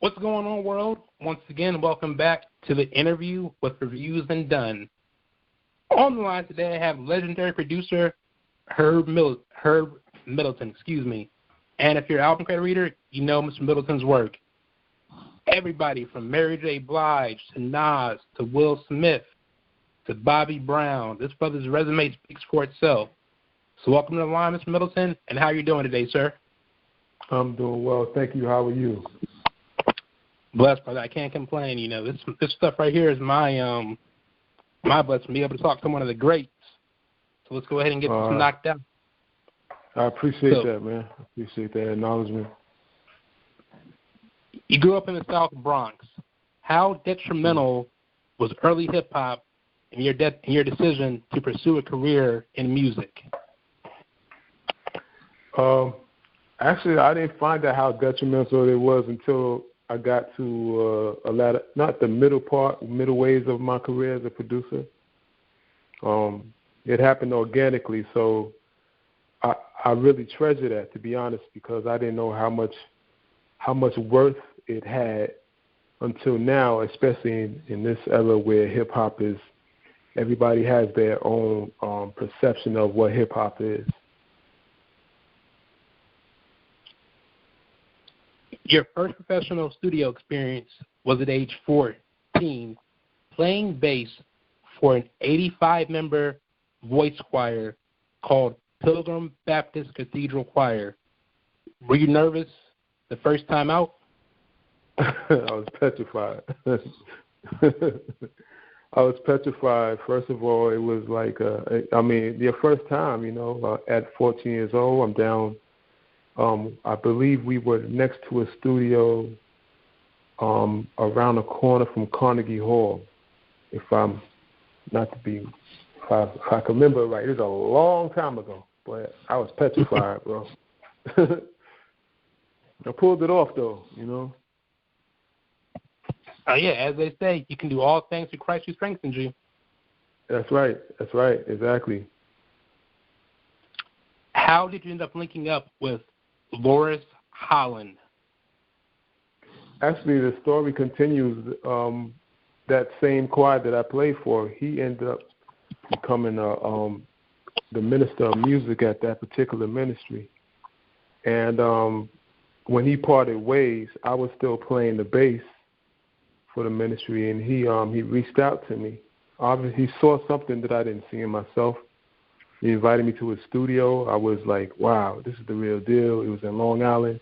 What's going on, world? Once again, welcome back to the interview with Reviews Dunn. On the line today, I have legendary producer Herb Middleton. And if you're an album credit reader, you know Mr. Middleton's work. Everybody from Mary J. Blige to Nas to Will Smith to Bobby Brown. This brother's resume speaks for itself. So welcome to the line, Mr. Middleton, and how are you doing today, sir? I'm doing well. Thank you. How are you? Blessed, brother. I can't complain. You know, this stuff right here is my blessing to be able to talk to one of the greats. So let's go ahead and get this knocked out. I appreciate that, man. I appreciate that acknowledgement. You grew up in the South Bronx. How detrimental was early hip-hop in your decision to pursue a career in music? Actually, I didn't find out how detrimental it was until I got to not the middle ways of my career as a producer. It happened organically, so I really treasure that, to be honest, because I didn't know how much worth it had until now, especially in this era where hip-hop is, everybody has their own perception of what hip-hop is. Your first professional studio experience was at age 14, playing bass for an 85-member voice choir called Pilgrim Baptist Cathedral Choir. Were you nervous the first time out? I was petrified. I was petrified. First of all, it was like, your first time, at 14 years old, I'm down. I believe we were next to a studio around the corner from Carnegie Hall, if I can remember right. It was a long time ago, but I was petrified, bro. I pulled it off, though, Yeah, as they say, you can do all things through Christ who strengthens you. That's right. Exactly. How did you end up linking up with Loras Holland? Actually, the story continues. That same choir that I played for, he ended up becoming the minister of music at that particular ministry. And when he parted ways, I was still playing the bass for the ministry, and he reached out to me. Obviously, he saw something that I didn't see in myself. He invited me to his studio. I was like, wow, this is the real deal. It was in Long Island.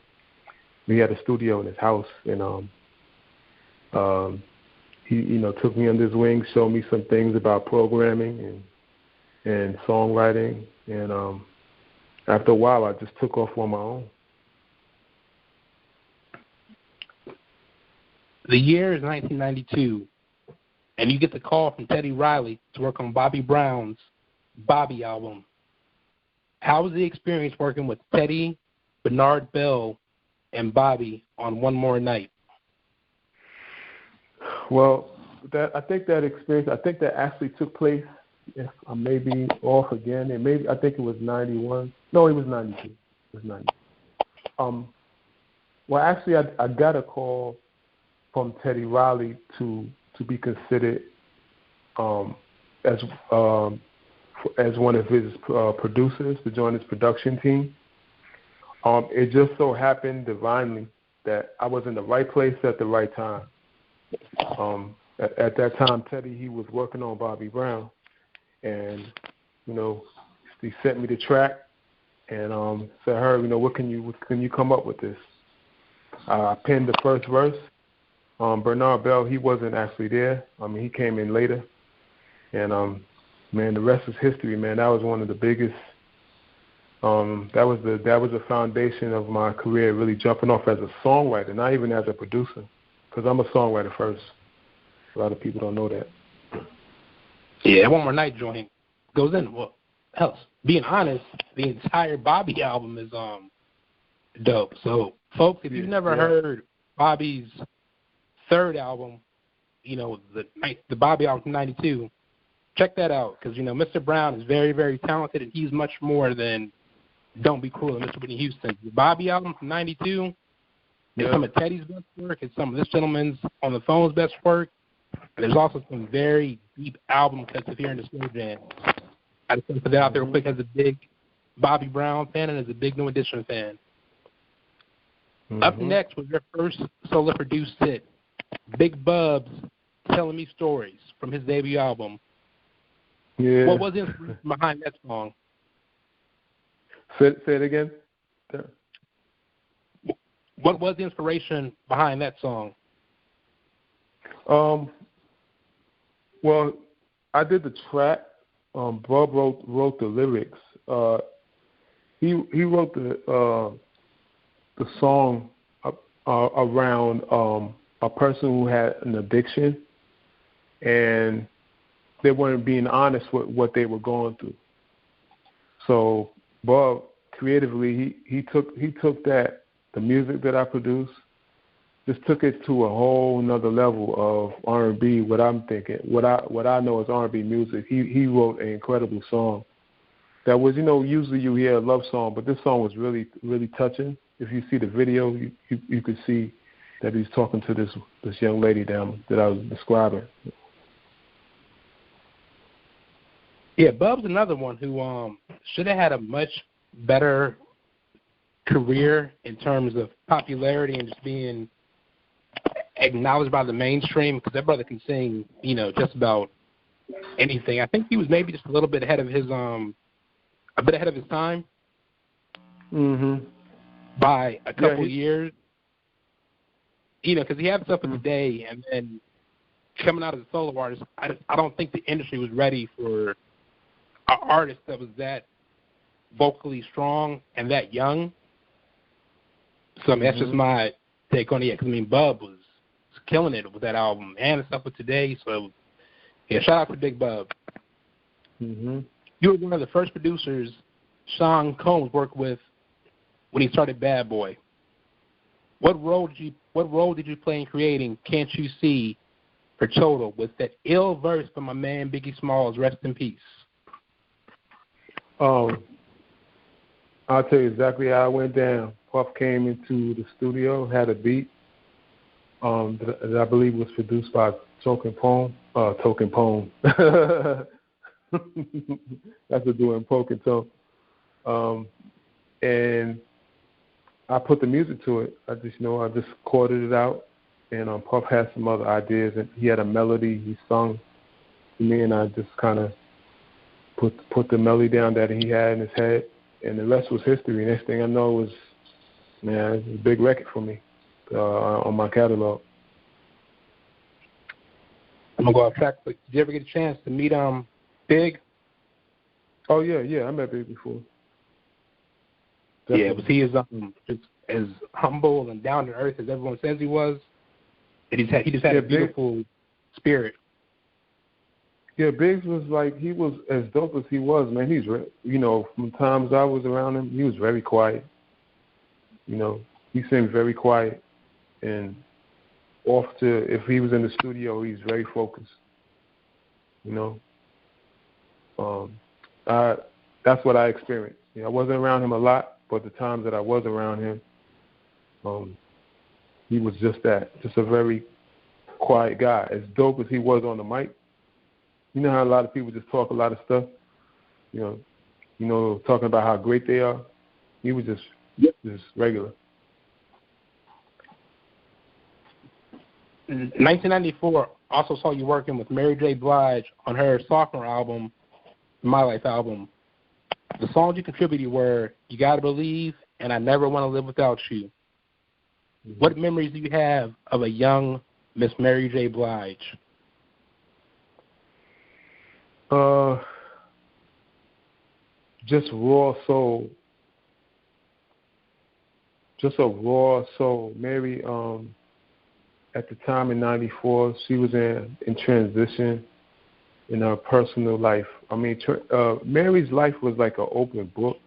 We had a studio in his house, and he took me under his wing, showed me some things about programming and songwriting, and after a while, I just took off on my own. The year is 1992, and you get the call from Teddy Riley to work on Bobby Brown's Bobby album. How was the experience working with Teddy, Bernard Bell, and Bobby on One More Night? Well, I think that experience actually took place. If I may be off again, I think it was 91. No, it was 92. It was 90. Well, actually, I got a call from Teddy Riley to be considered as one of his producers to join his production team. It just so happened divinely that I was in the right place at the right time. At that time, Teddy, he was working on Bobby Brown, and he sent me the track and said, "Herb, what can you come up with this?" I penned the first verse. Bernard Bell, he wasn't actually there. He came in later, and man, the rest is history, man. That was one of the biggest. That was the foundation of my career, really jumping off as a songwriter, not even as a producer, because I'm a songwriter first. A lot of people don't know that. Yeah, One More Night joint goes in. Well, hell, being honest, the entire Bobby album is dope. So, folks, if you've never heard Bobby's third album, the Bobby album from '92. Check that out, because, Mr. Brown is very, very talented, and he's much more than Don't Be Cruel and Mr. Whitney Houston. The Bobby album from '92, It's some of Teddy's best work. It's some of this gentleman's On the Phone's best work. And there's also some very deep album cuts if you're into slow jam. I just want to put that out there real quick as a big Bobby Brown fan and as a big New Edition fan. Up next was your first solo produced hit, Big Bub's Telling Me Stories from his debut album. Yeah. What was the inspiration behind that song? Say it again. What was the inspiration behind that song? Well, I did the track. Bub wrote the lyrics. He wrote the song around a person who had an addiction, and they weren't being honest with what they were going through. So Bub creatively he took that, the music that I produced, just took it to a whole nother level of R&B. What I'm thinking, what I know is R&B music. He wrote an incredible song that was, usually you hear a love song, but this song was really, really touching. If you see the video, you could see that he's talking to this young lady down that I was describing. Yeah, Bub's another one who should have had a much better career in terms of popularity and just being acknowledged by the mainstream, because that brother can sing, just about anything. I think he was maybe just a little bit ahead of his time. By a couple years. Because he had stuff in the day, and then coming out as a solo artist, I don't think the industry was ready for an artist that was that vocally strong and that young. So, that's just my take on it. Because, Bub was killing it with that album and the stuff with Today. So, shout out to Big Bub. You were one of the first producers Sean Combs worked with when he started Bad Boy. What role did you play in creating Can't You See for Total with that ill verse from my man Biggie Smalls, rest in peace? I'll tell you exactly how it went down. Puff came into the studio, had a beat that I believe was produced by Token Poem. That's a doing Poken Tone. And I put the music to it. I just chorded it out, and Puff had some other ideas, and he had a melody he sung to me, and I just kind of put the melody down that he had in his head, and the rest was history. Next thing I know was, it's a big record for me on my catalog. I'm gonna go off track, but did you ever get a chance to meet Big? Oh yeah, I met Big before. Definitely. Yeah, was he just as humble and down to earth as everyone says he was? And he just had a beautiful spirit. Yeah, Biggs was he was as dope as he was, man. He's, from times I was around him, he was very quiet. He seemed very quiet, and if he was in the studio, he's very focused. That's what I experienced. I wasn't around him a lot, but the times that I was around him, he was just a very quiet guy. As dope as he was on the mic, you know how a lot of people just talk a lot of stuff, talking about how great they are. He was just regular. 1994 also saw you working with Mary J. Blige on her sophomore album, My Life album. The songs you contributed were You Gotta Believe and I Never Want to Live Without You. What memories do you have of a young Miss Mary J. Blige? Just raw soul. Just a raw soul. Mary, at the time in 94, she was in transition in her personal life. Mary's life was like an open book.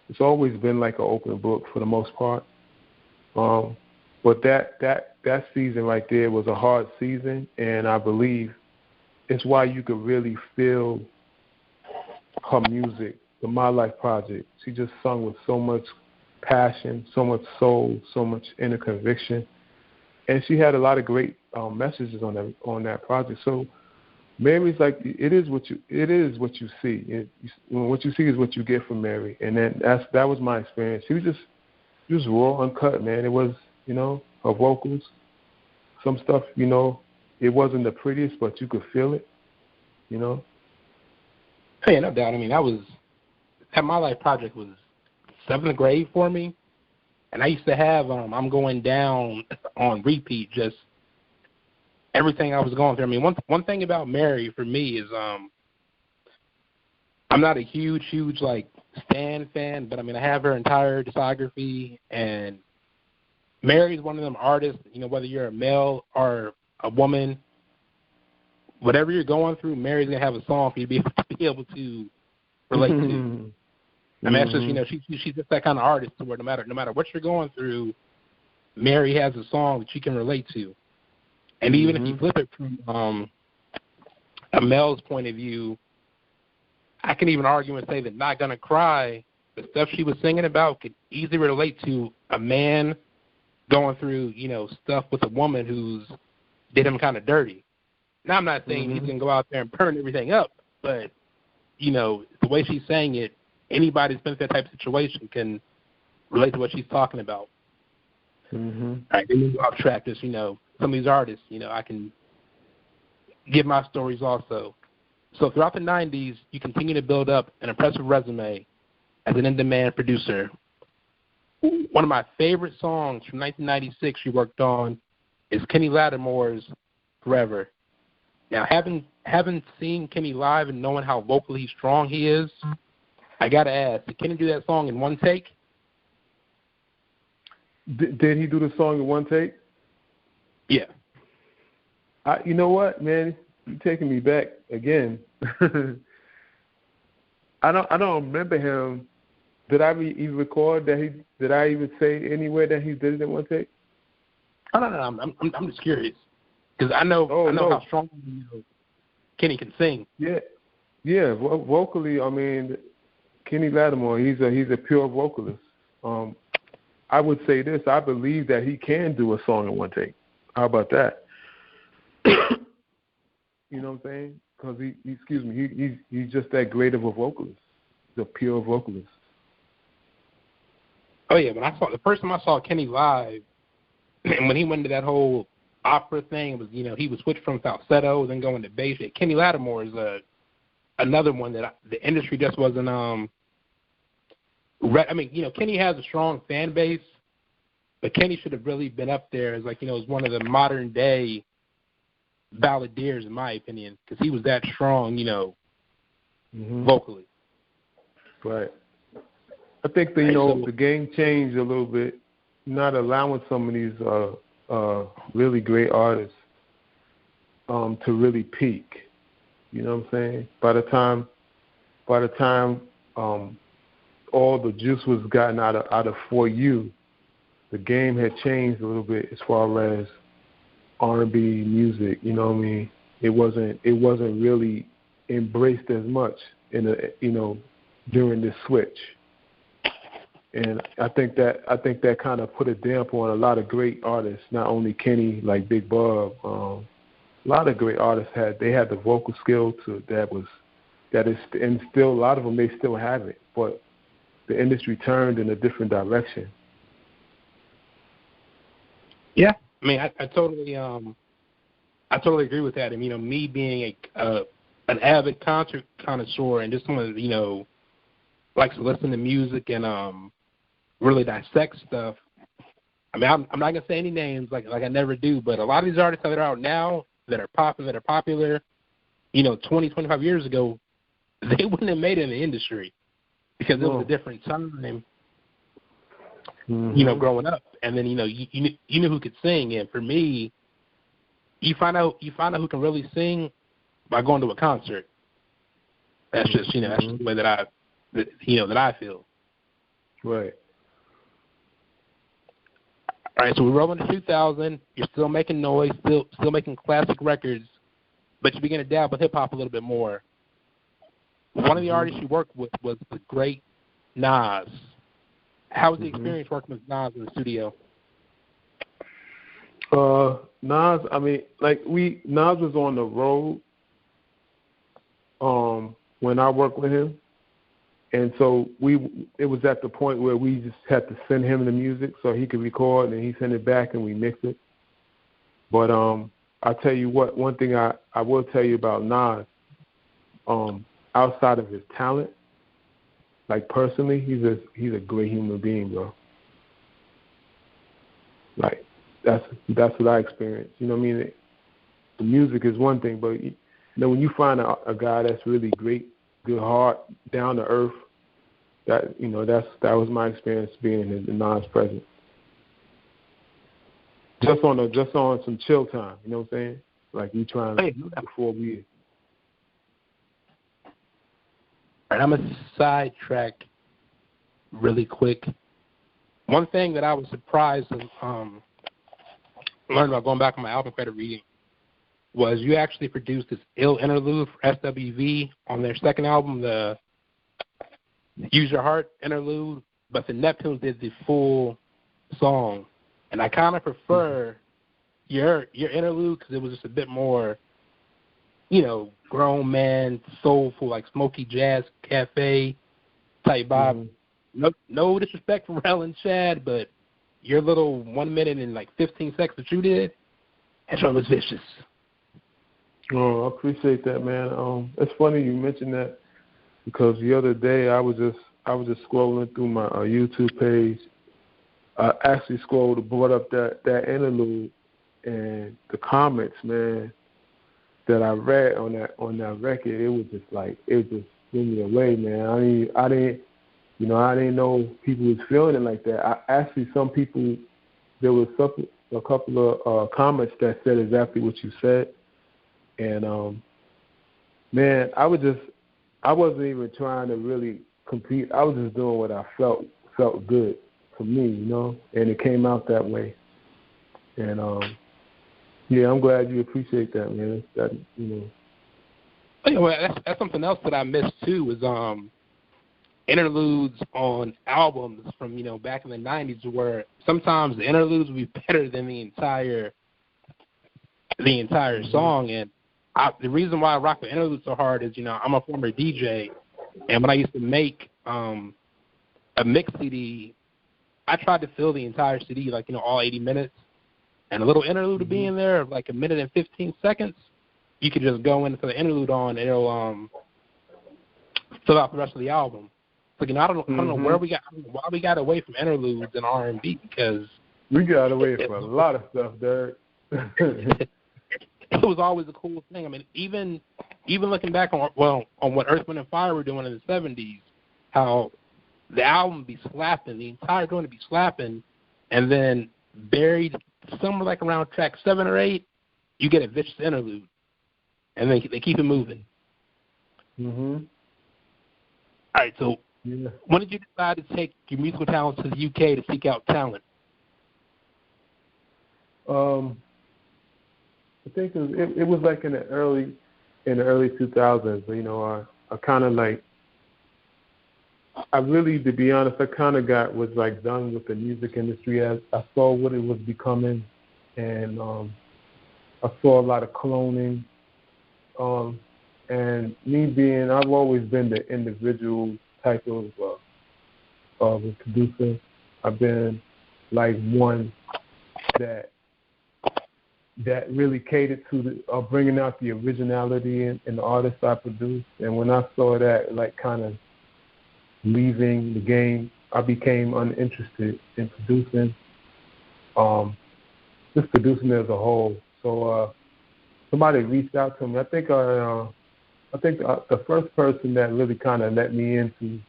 It's always been like an open book for the most part. But that season right there was a hard season, and I believe it's why you could really feel her music, the My Life project. She just sung with so much passion, so much soul, so much inner conviction, and she had a lot of great messages on that project. So Mary's like, it is what you see. What you see is what you get from Mary, and that was my experience. She was just raw, uncut, man. It was, her vocals, some stuff, it wasn't the prettiest, but you could feel it, Yeah, no doubt. I mean, that My Life project was 7th grade for me, and I used to have I'm Going Down on repeat, just everything I was going through. I mean, one thing about Mary for me is I'm not a huge like Stan fan, but I mean I have her entire discography, and Mary's one of them artists, whether you're a male or a woman, whatever you're going through, Mary's gonna have a song for you to be able to relate to. I mean, that's just she's just that kind of artist to where no matter what you're going through, Mary has a song that you can relate to. And even if you flip it from a male's point of view, I can even argue and say that Not Gonna Cry, the stuff she was singing about, could easily relate to a man going through, stuff with a woman who's did him kind of dirty. Now, I'm not saying he's going to go out there and burn everything up, but, the way she's saying it, anybody who's been through that type of situation can relate to what she's talking about. All right, then we go off track. Just, some of these artists, I can give my stories also. So throughout the 90s, you continue to build up an impressive resume as an in-demand producer. One of my favorite songs from 1996 you worked on is Kenny Lattimore's Forever. Now, having seen Kenny live and knowing how vocally strong he is, I got to ask, did Kenny do that song in one take? Did he do the song in one take? Yeah. You know what, man? You're taking me back again. I don't remember him. Did I even record that he? Did I even say anywhere that he did it in one take? Oh, no. I'm just curious because I know how strong Kenny can sing. Yeah. Vocally, I mean, Kenny Lattimore, he's a pure vocalist. I would say this: I believe that he can do a song in one take. How about that? You know what I'm saying? Because he's just that great of a vocalist. He's a pure vocalist. Oh yeah, the first time I saw Kenny live, and when he went into that whole opera thing, it was he would switch from falsetto, then go into bass. Kenny Lattimore is another one that the industry just wasn't. Kenny has a strong fan base, but Kenny should have really been up there as as one of the modern day balladeers, in my opinion, because he was that strong, vocally. Right. I think the game changed a little bit, not allowing some of these really great artists to really peak. You know what I'm saying? By the time all the juice was gotten out of For You, the game had changed a little bit as far as R&B music. You know what I mean? It wasn't really embraced as much during this switch. And I think that kind of put a damper on a lot of great artists, not only Kenny, like Big Bob. A lot of great artists had the vocal skill and still a lot of them, they still have it, but the industry turned in a different direction. Yeah, I mean, I totally agree with that. And me being an avid concert connoisseur and just someone that likes to listen to music and really dissect stuff. I mean, I'm not gonna say any names like I never do, but a lot of these artists that are out now that are popular, 20, 25 years ago, they wouldn't have made it in the industry because it was a different time. Growing up, and then you knew who could sing, and for me, you find out who can really sing by going to a concert. That's just that's just the way that I feel. Right. All right, so we're rolling to 2000. You're still making noise, still making classic records, but you begin to dabble with hip hop a little bit more. One of the artists you worked with was the great Nas. How was the experience working with Nas in the studio? Nas, I mean, Nas was on the road when I worked with him. And so it was at the point where we just had to send him the music so he could record, and he sent it back and we mixed it. But I'll tell you what, one thing I will tell you about Nas, outside of his talent, like personally, he's a great human being, bro. Like that's what I experienced. You know what I mean? The music is one thing, but you know, when you find a guy that's really great, good heart, down to earth, that was my experience being in Nas' presence. Just on some chill time, you know what I'm saying? Like we trying before we. All right, I'm gonna sidetrack really quick. One thing that I was surprised to learn about going back on my album credit reading was you actually produced this ill interlude for SWV on their second album, the Use Your Heart interlude, but the Neptunes did the full song. And I kind of prefer your interlude because it was just a bit more, you know, grown man, soulful, like smoky jazz cafe type vibe. No disrespect for Rel and Chad, but your little 1 minute and like 15 seconds that you did, that one was vicious. Oh, I appreciate that, man. It's funny you mentioned that because the other day I was just scrolling through my YouTube page. I actually brought up that interlude, and the comments, man, that I read on that record, it just blew me away, man. I didn't know people was feeling it like that. Some people, there was a couple of comments that said exactly what you said, and man, I wasn't even trying to really compete. I was just doing what I felt good for me, you know, and it came out that way. And yeah, I'm glad you appreciate that, man. That, you know. Yeah, well, that's something else that I missed too. Is interludes on albums from, you know, back in the 90s, where sometimes the interludes would be better than the entire song. And the reason why I rock the interludes so hard is, you know, I'm a former DJ, and when I used to make a mix CD, I tried to fill the entire CD, like, you know, all 80 minutes, and a little interlude to be in there of like 1 minute and 15 seconds. You could just go in and put the interlude on, and it'll fill out the rest of the album. So, you know, I don't know why we got away from interludes in R&B, because we got away from a lot of stuff, Derek. It was always a cool thing. I mean, even looking back on what Earth, Wind & Fire were doing in the 70s, how the album would be slapping, the entire joint would be slapping, and then buried somewhere like around track 7 or 8, you get a vicious interlude, and they keep it moving. All right, so when did you decide to take your musical talents to the UK to seek out talent? I think it was like in the early 2000s. You know, I kind of like, I really, to be honest, I kind of was like done with the music industry as I saw what it was becoming, and I saw a lot of cloning. And me I've always been the individual type of a producer. I've been like one that really catered to bringing out the originality in the artists I produce. And when I saw that, like, kind of leaving the game, I became uninterested in producing, just producing as a whole. So somebody reached out to me. I think the first person that really kind of let me into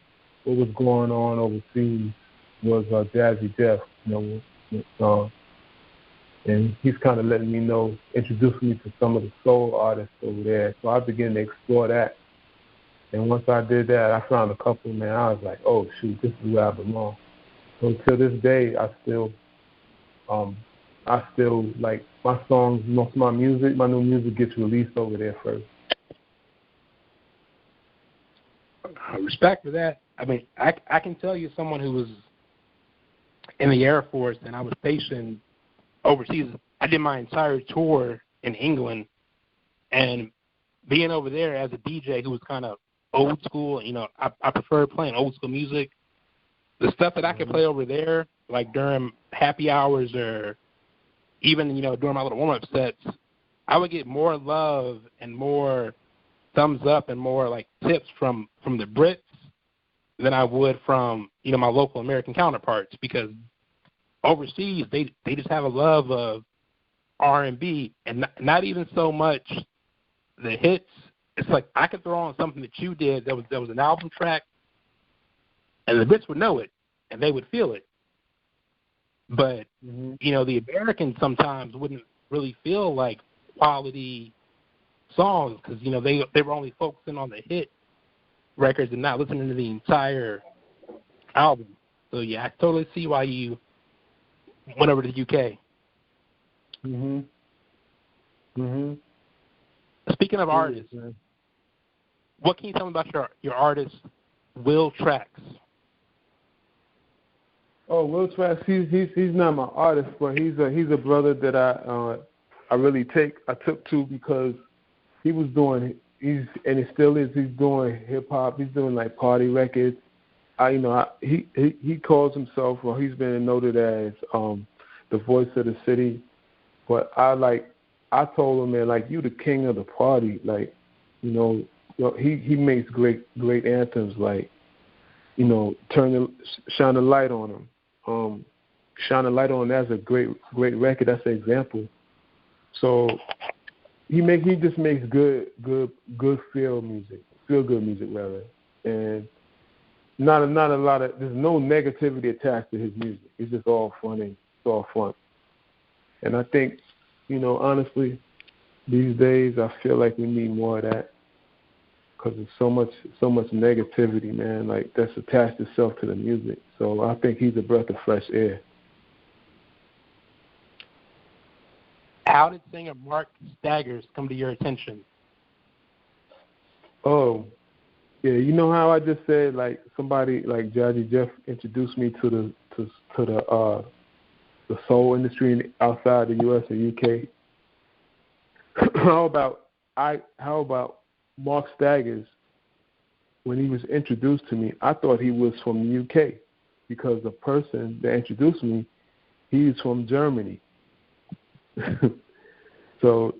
what was going on overseas was Jazzy Jeff, you know, and he's kind of letting me know, introducing me to some of the soul artists over there. So I began to explore that. And once I did that, I found a couple, man, I was like, oh, shoot, this is where I belong. So to this day, I still like my songs, most of my new music gets released over there first. Respect for that. I mean, I can tell you someone who was in the Air Force, and I was stationed overseas. I did my entire tour in England, and being over there as a DJ who was kind of old school, I prefer playing old school music. The stuff that I could play over there, like during happy hours or even, during my little warm-up sets, I would get more love and more thumbs up and more, like, tips from the Brits than I would from, my local American counterparts, because overseas they just have a love of R&B and not even so much the hits. It's like I could throw on something that you did that was an album track, and the Brits would know it and they would feel it. But the Americans sometimes wouldn't really feel like quality songs because they were only focusing on the hit records and not listening to the entire album. So yeah, I totally see why you went over to the UK. Speaking of artists, what can you tell me about your artist, Will Trax? Oh, Will Trax, he's not my artist, but he's a brother that I really took to because he was doing he's doing hip hop. He's doing like party records. He calls himself, or he's been noted as the voice of the city. But I told him, man, like, you the king of the party. Like, he makes great anthems, like, shine a light on him. Shine a light on, that's a great record. That's an example. So he just makes good feel good music rather, and not a lot of, there's no negativity attached to his music. It's just all funny. It's all fun. And I think, honestly, these days I feel like we need more of that because there's so much negativity, man, like that's attached itself to the music. So I think he's a breath of fresh air. How did singer Marx Daggers come to your attention? Oh, yeah, you know how I just said, like, somebody like Jazzy Jeff introduced me to the soul industry outside the U.S. or UK. How about Marx Daggers? When he was introduced to me, I thought he was from the UK because the person that introduced me, he's from Germany. So,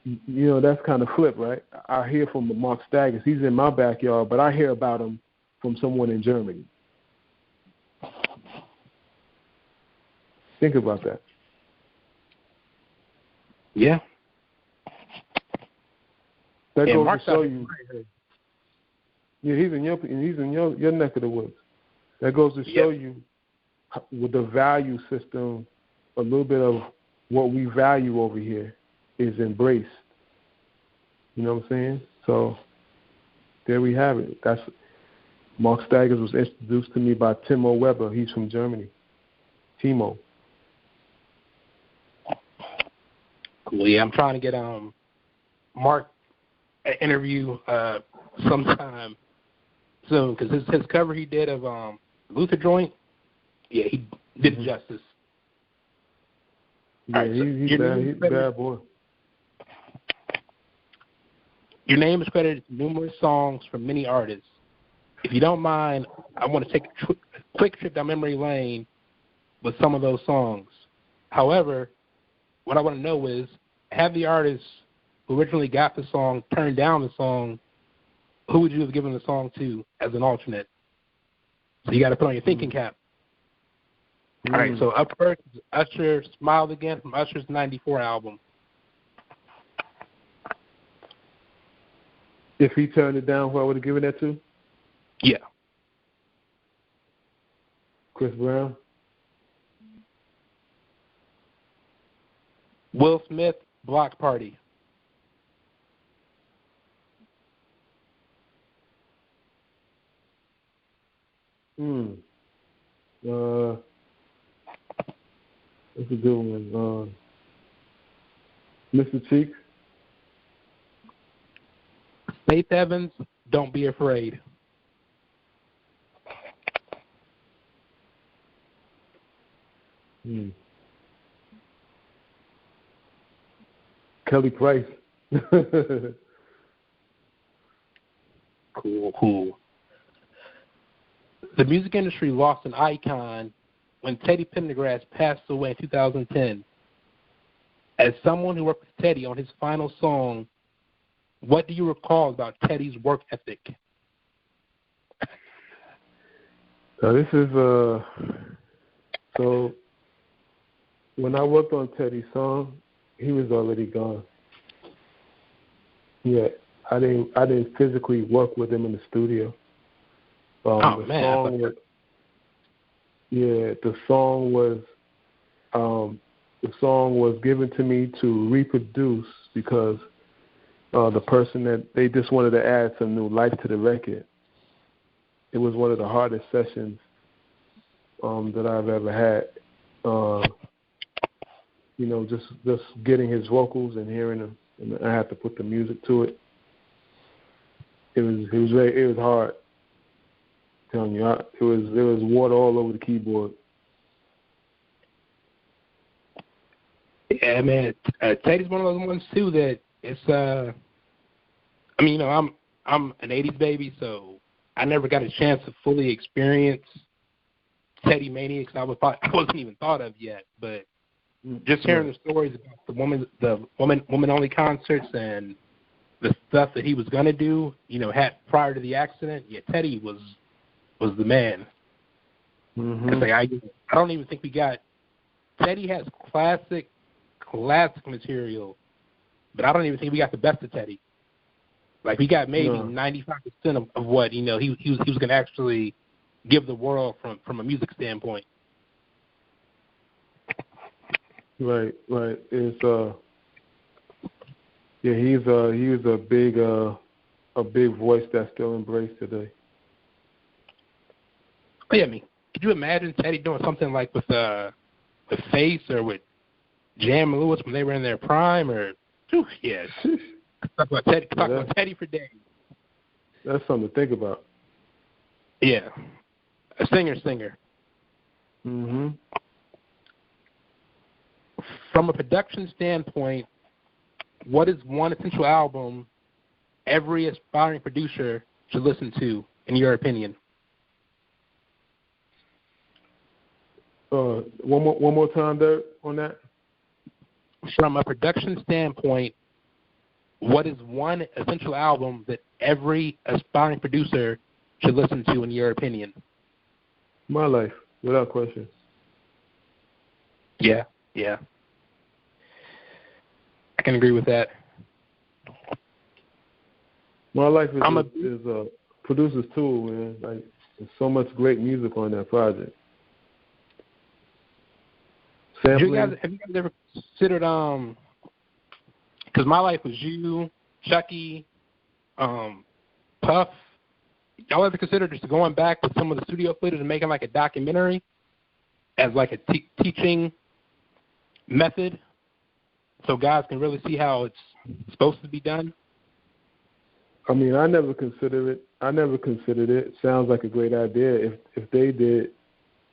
that's kind of flip, right? I hear from the Marx Daggers. He's in my backyard, but I hear about him from someone in Germany. Think about that. Yeah. That goes to show you. Yeah, he's in your neck of the woods. That goes to show you with the value system, a little bit of what we value over here is embraced. You know what I'm saying? So there we have it. That's Marx Daggers was introduced to me by Timo Weber. He's from Germany. Timo. Cool. Yeah, I'm trying to get Mark an interview sometime soon because his cover he did of Luther Joint, yeah, he did justice. Yeah, right, he's a bad boy. Your name is credited to numerous songs from many artists. If you don't mind, I want to take a quick trip down memory lane with some of those songs. However, what I want to know is, have the artists who originally got the song turned down the song, who would you have given the song to as an alternate? So you got to put on your thinking cap. All right, so up first, Usher, Smiled Again from Usher's 94 album. If he turned it down, who I would have given that to? Yeah. Chris Brown. Will Smith, Block Party. That's a good one. Mr. Cheeks. Faith Evans, Don't Be Afraid. Kelly Price. Cool. The music industry lost an icon when Teddy Pendergrass passed away in 2010. As someone who worked with Teddy on his final song, what do you recall about Teddy's work ethic? This is so when I worked on Teddy's song, he was already gone. Yeah, I didn't physically work with him in the studio. The song was given to me to reproduce because the person that they just wanted to add some new life to the record. It was one of the hardest sessions that I've ever had. Just getting his vocals and hearing them, and I had to put the music to it. It was hard. I'm telling you, there was water all over the keyboard. Yeah, man. Teddy's one of those ones too that it's. I'm an '80s baby, so I never got a chance to fully experience Teddymaniacs. I wasn't even thought of yet, but just hearing the stories about the woman only concerts and the stuff that he was gonna do, had prior to the accident. Yeah, Teddy was the man. Mm-hmm. It's like I don't even think we got. Teddy has classic material, but I don't even think we got the best of Teddy. Like we got maybe 95% of what he was going to actually give the world from a music standpoint. Right. It's he was a big voice that's still embraced today. Oh, yeah, could you imagine Teddy doing something like with Face or with Jam and Lewis when they were in their prime? Or yes. Talk about Teddy for days. That's something to think about. Yeah. A singer. Mm-hmm. From a production standpoint, what is one essential album every aspiring producer should listen to, in your opinion? One more time there on that. From a production standpoint, what is one essential album that every aspiring producer should listen to, in your opinion? My Life, without question. Yeah. I can agree with that. My Life is a producer's tool, man. Like, there's so much great music on that project. Have you guys ever considered because My Life was you, Chucky, Puff. Y'all ever considered just going back with some of the studio footage and making like a documentary as like a teaching method, so guys can really see how it's supposed to be done? I never considered it. Sounds like a great idea. If they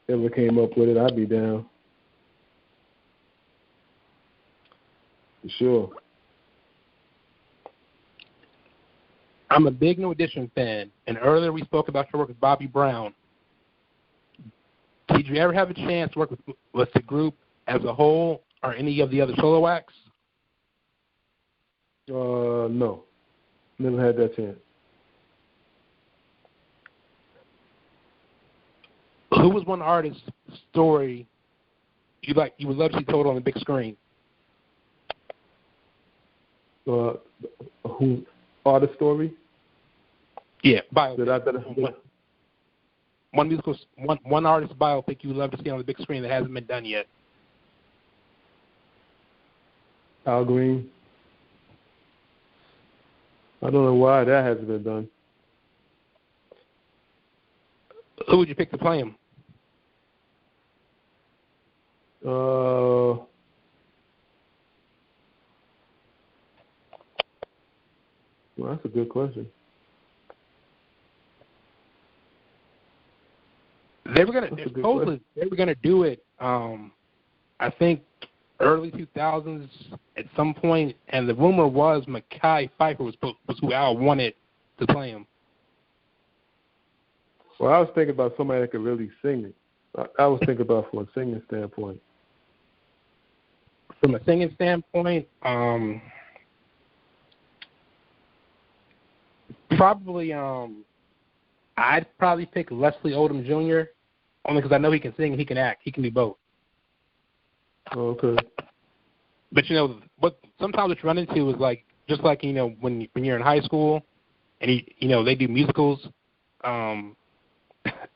ever came up with it, I'd be down. For sure. I'm a big New Edition fan, and earlier we spoke about your work with Bobby Brown. Did you ever have a chance to work with the group as a whole or any of the other solo acts? No. Never had that chance. Who was one artist's story you would love to see told on the big screen? Who artist story? Yeah, biopic. One artist biopic you would love to see on the big screen that hasn't been done yet. Al Green. I don't know why that hasn't been done. Who would you pick to play him? Well, that's a good question. They were gonna do it I think, early 2000s at some point, and the rumor was Mekhi Phifer was who Al wanted to play him. Well, I was thinking about somebody that could really sing it. I was thinking about from a singing standpoint. From a singing standpoint, probably I'd probably pick Leslie Odom Jr. only because I know he can sing and he can act. He can do both. Oh, okay. But what sometimes what you run into is just like when you're in high school and they do musicals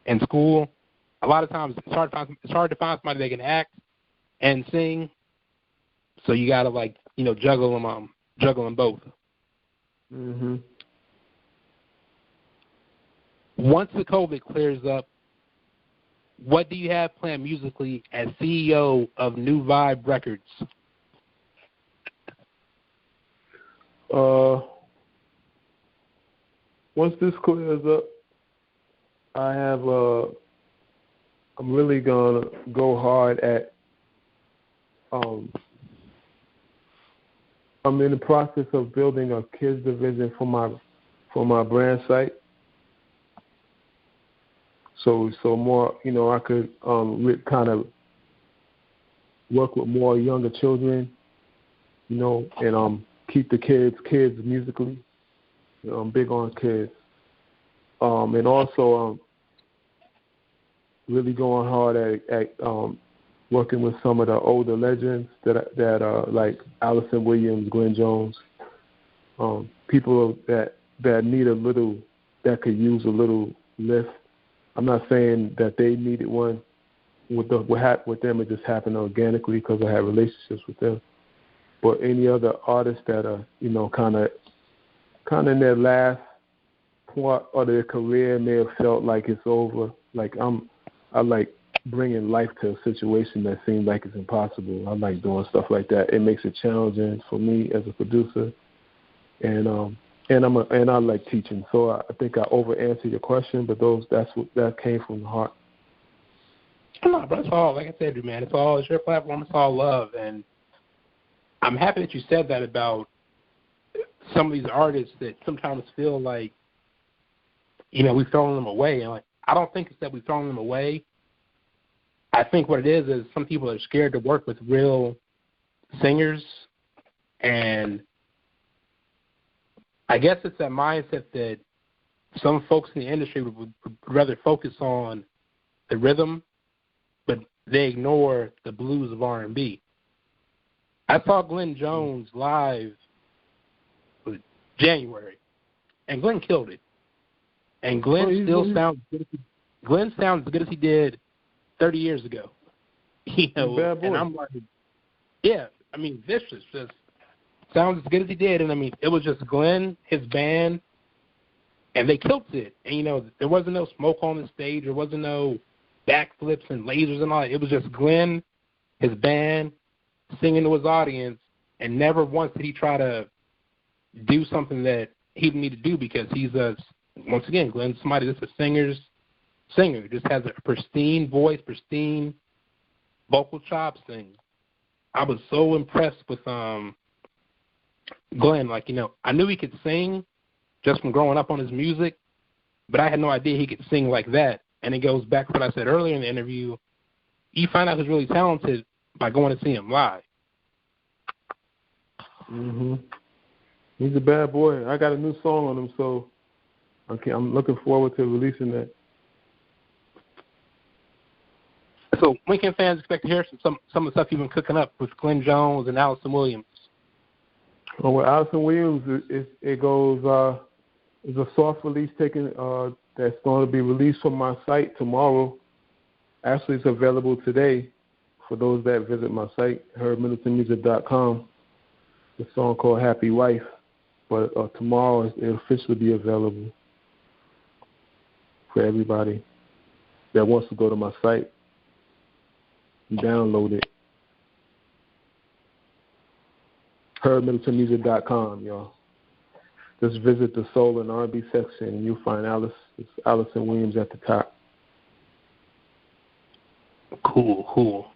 in school. A lot of times it's hard to find somebody that can act and sing. So you gotta juggle them both. Mhm. Once the COVID clears up, what do you have planned musically as CEO of New Vibe Records? Once this clears up, I'm really gonna go hard at. I'm in the process of building a kids division for my brand site. So more, I could kind of work with more younger children, and keep the kids musically. I'm big on kids, and also really going hard at working with some of the older legends that are like Allison Williams, Glenn Jones, people that need that could use a little lift. I'm not saying that they needed one. With them, it just happened organically because I had relationships with them. But any other artists that are, kind of in their last part of their career may have felt like it's over. I like bringing life to a situation that seemed like it's impossible. I like doing stuff like that. It makes it challenging for me as a producer, and I like teaching. So I think I over answered your question, but that came from the heart. No, but it's all, like I said, man, it's your platform, it's all love. And I'm happy that you said that about some of these artists that sometimes feel like, we've thrown them away. And I don't think it's that we've thrown them away. I think what it is some people are scared to work with real singers. And I guess it's that mindset that some folks in the industry would rather focus on the rhythm, but they ignore the blues of R&B. I saw Glenn Jones live in January, and Glenn killed it. And Glenn sounds as good as he did 30 years ago. And I'm like, yeah, Vicious just sounds as good as he did. And it was just Glenn, his band, and they killed it. And there wasn't no smoke on the stage, there wasn't no backflips and lasers and all that. It was just Glenn, his band, singing to his audience, and never once did he try to do something that he didn't need to do, because he's once again, Glenn's somebody that's a singer, just has a pristine voice, pristine vocal chops, and I was so impressed with Glenn. I knew he could sing just from growing up on his music, but I had no idea he could sing like that. And it goes back to what I said earlier in the interview. You find out who's really talented by going to see him live. Mhm. He's a bad boy. I got a new song on him, so I'm looking forward to releasing that. So when can fans expect to hear some of the stuff you've been cooking up with Glenn Jones and Allison Williams? Well, with Allison Williams, it goes. It's a soft release that's going to be released from my site tomorrow. Actually, it's available today for those that visit my site, heardmiddletonmusic.com. The song called Happy Wife. But tomorrow it'll officially be available for everybody that wants to go to my site and download it. heardmiddletonmusic.com, y'all. Just visit the soul and R&B section, and you'll find Allison Williams at the top. Cool.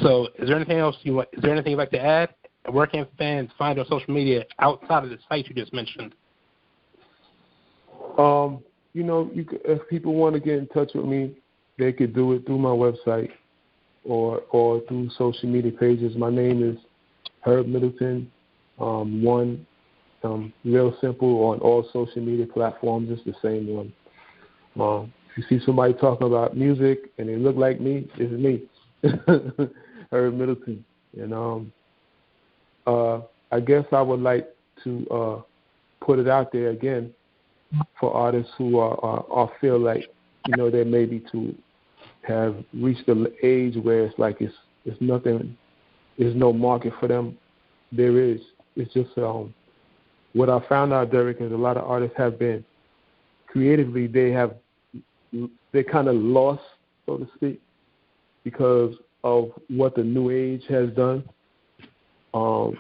So, is there anything else Is there anything you'd like to add? Where can fans find you on social media outside of the site you just mentioned? If people want to get in touch with me, they could do it through my website or through social media pages. My name is Herb Middleton. Real simple on all social media platforms. It's the same one. If you see somebody talking about music and they look like me, it's me, Herb Middleton. And I guess I would like to put it out there again for artists who are feel like they maybe to have reached the age where it's like it's nothing, there's no market for them. There is. It's just what I found out, Derek, is a lot of artists have been creatively they kind of lost, so to speak, because of what the new age has done. The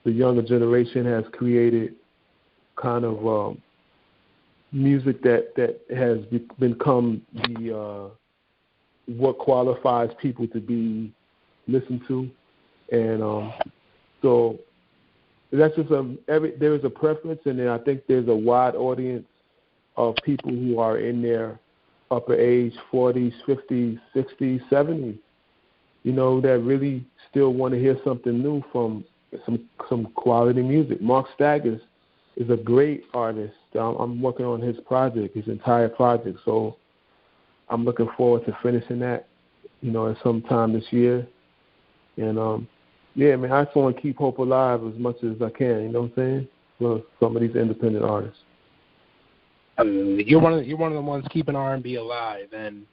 younger generation has created kind of music that has become the what qualifies people to be listened to, and so that's just there is a preference, and then I think there's a wide audience of people who are in their upper age, 40s, 50s, 60s, 70s, that really still want to hear something new from some quality music. Marx Daggers is a great artist. I'm working on his entire project, so I'm looking forward to finishing that, at some time this year. And yeah, man, I just want to keep hope alive as much as I can. You know what I'm saying? For some of these independent artists. You're one of the ones keeping R&B alive, and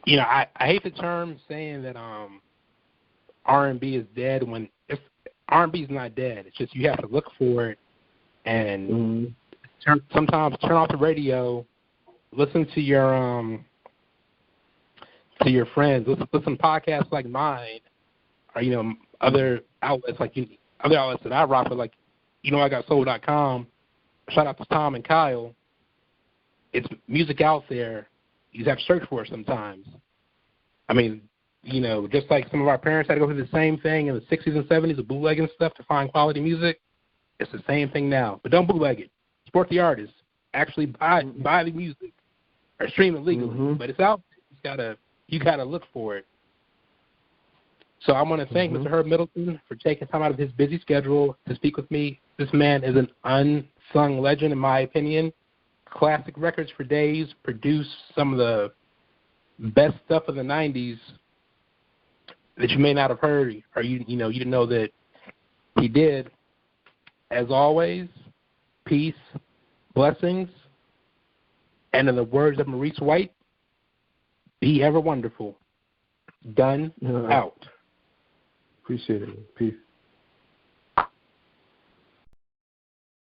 I hate the term saying that R&B is dead when R&B is not dead. It's just you have to look for it and sometimes turn off the radio, listen to your friends, listen to podcasts like mine, or other outlets other outlets that I rock with, like I got soul.com. Shout out to Tom and Kyle. It's music out there. You just have to search for it sometimes. I mean, just like some of our parents had to go through the same thing in the 60s and 70s with bootleg and stuff to find quality music, it's the same thing now. But don't bootleg it. Support the artist. Actually buy the music or stream it legally. But it's out. You gotta look for it. So I want to thank Mr. Herb Middleton for taking time out of his busy schedule to speak with me. This man is an unsung legend, in my opinion. Classic records for days, produced some of the best stuff of the 90s that you may not have heard, or you didn't know that he did. As always, peace, blessings, and in the words of Maurice White, be ever wonderful. Done. Out. Appreciate it. Peace.